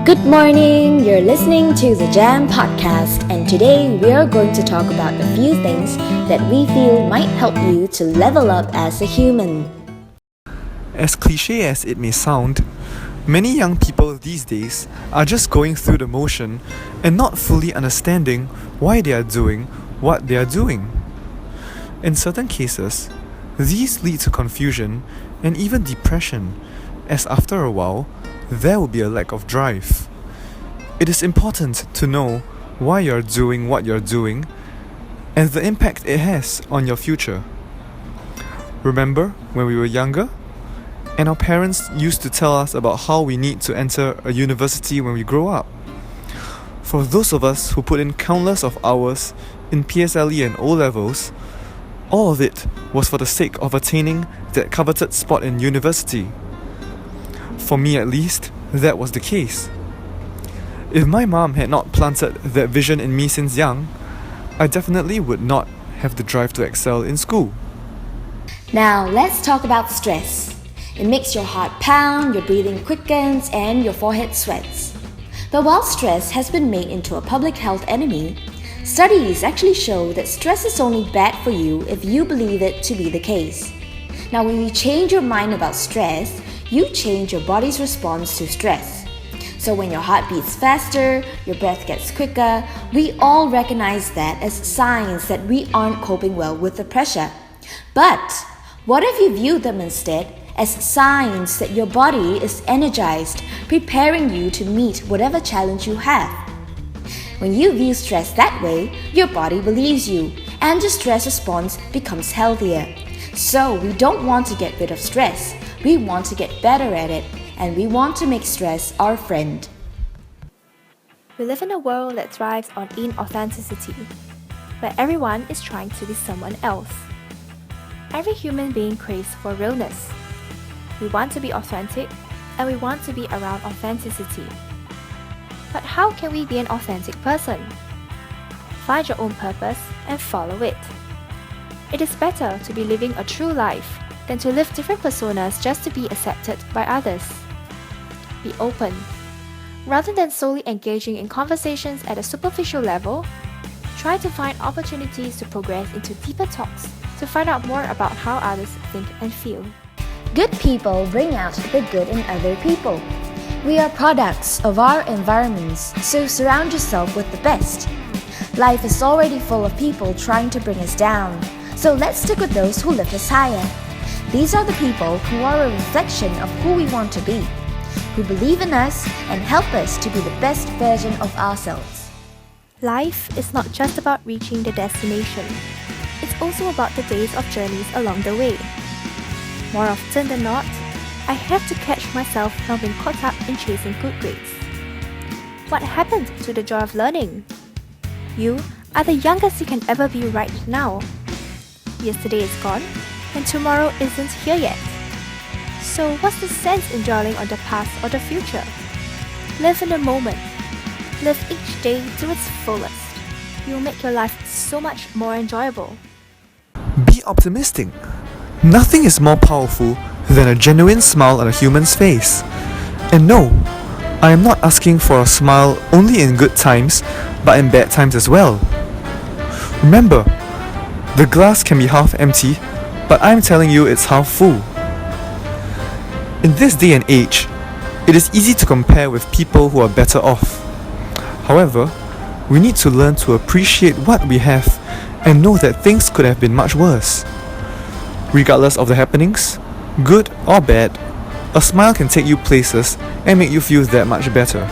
Good morning! You're listening to the Jam Podcast, and today we are going to talk about a few things that we feel might help you to level up as a human. As cliche as it may sound, many young people these days are just going through the motion and not fully understanding why they are doing what they are doing. In certain cases, these lead to confusion and even depression, as after a while, there will be a lack of drive. It is important to know why you're doing what you're doing and the impact it has on your future. Remember when we were younger? And our parents used to tell us about how we need to enter a university when we grow up. For those of us who put in countless of hours in PSLE and O-levels, all of it was for the sake of attaining that coveted spot in university. For me at least, that was the case. If my mom had not planted that vision in me since young, I definitely would not have the drive to excel in school. Now, let's talk about stress. It makes your heart pound, your breathing quickens, and your forehead sweats. But while stress has been made into a public health enemy, studies actually show that stress is only bad for you if you believe it to be the case. Now, when you change your mind about stress, you change your body's response to stress. So when your heart beats faster, your breath gets quicker, we all recognize that as signs that we aren't coping well with the pressure. But what if you view them instead as signs that your body is energized, preparing you to meet whatever challenge you have? When you view stress that way, your body believes you, and your stress response becomes healthier. So we don't want to get rid of stress. We want to get better at it, and we want to make stress our friend. We live in a world that thrives on inauthenticity, where everyone is trying to be someone else. Every human being craves for realness. We want to be authentic, and we want to be around authenticity. But how can we be an authentic person? Find your own purpose and follow it. It is better to be living a true life than to live different personas just to be accepted by others. Be open. Rather than solely engaging in conversations at a superficial level, try to find opportunities to progress into deeper talks to find out more about how others think and feel. Good people bring out the good in other people. We are products of our environments, so surround yourself with the best. Life is already full of people trying to bring us down, so let's stick with those who lift us higher. These are the people who are a reflection of who we want to be, who believe in us and help us to be the best version of ourselves. Life is not just about reaching the destination. It's also about the days of journeys along the way. More often than not, I have to catch myself from being caught up in chasing good grades. What happened to the joy of learning? You are the youngest you can ever be right now. Yesterday is gone, and tomorrow isn't here yet. So what's the sense in dwelling on the past or the future? Live in the moment. Live each day to its fullest. You'll make your life so much more enjoyable. Be optimistic. Nothing is more powerful than a genuine smile on a human's face. And no, I am not asking for a smile only in good times, but in bad times as well. Remember, the glass can be half empty, but I'm telling you it's half full. In this day and age, it is easy to compare with people who are better off. However, we need to learn to appreciate what we have and know that things could have been much worse. Regardless of the happenings, good or bad, a smile can take you places and make you feel that much better.